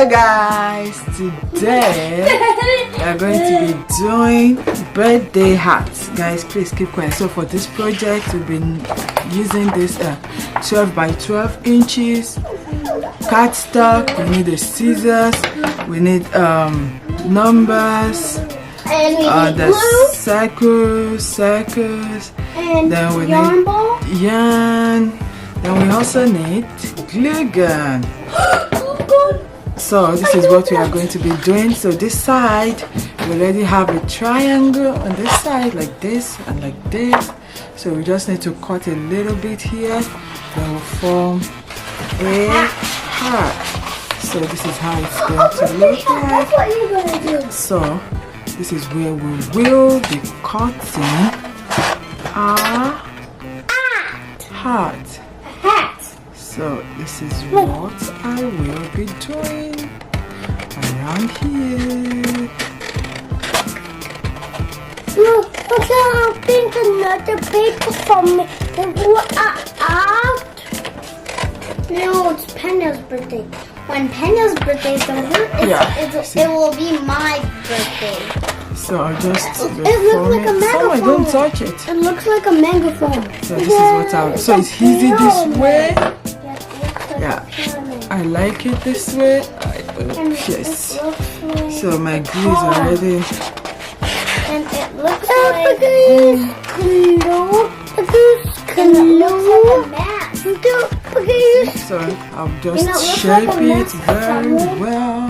Hello guys, today we are going to be doing birthday hats. Guys, please keep quiet. So for this project we've been using this 12 by 12 inches cardstock. We need the scissors, we need numbers, the circles, and then we need yarn, then we also need glue gun. So this is what we are going to be doing. So this side we already have a triangle on this side, like this and like this. So we just need to cut a little bit here, then we'll form a heart. So this is how it's going to look like. So this is where we will be cutting our heart. So this is what I will be doing around here. Look how pink another paper for me. No, it's Penna's birthday. When Penna's birthday is over, it will be my birthday. So I'll just it looks like a megaphone. Oh, don't touch it. It looks like a megaphone. So this is what I'll. So it's easy this way. Yeah, I like it this way. Yes. So my glue is already. And it looks like So I'll just shape it very well.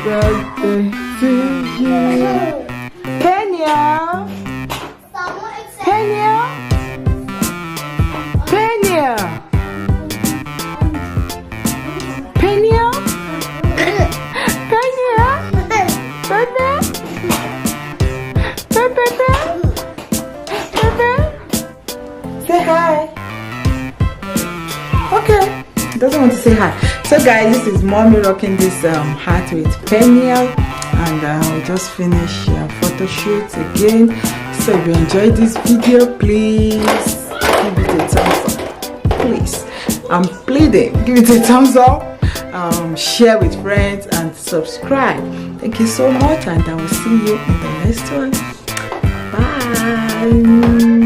birthday to you. Kenya. Kenya. Kenya. Kenya. Kenya. Pepe. Pepe. Pepe. Say hi. Okay. He doesn't want to say hi. So guys, this is mommy rocking this hat with Peniel, and we just finished photo shoots again. So if you enjoyed this video, please give it a thumbs up. Please, I'm pleading, give it a thumbs up, share with friends, and subscribe. Thank you so much, and I will see you in the next one. Bye.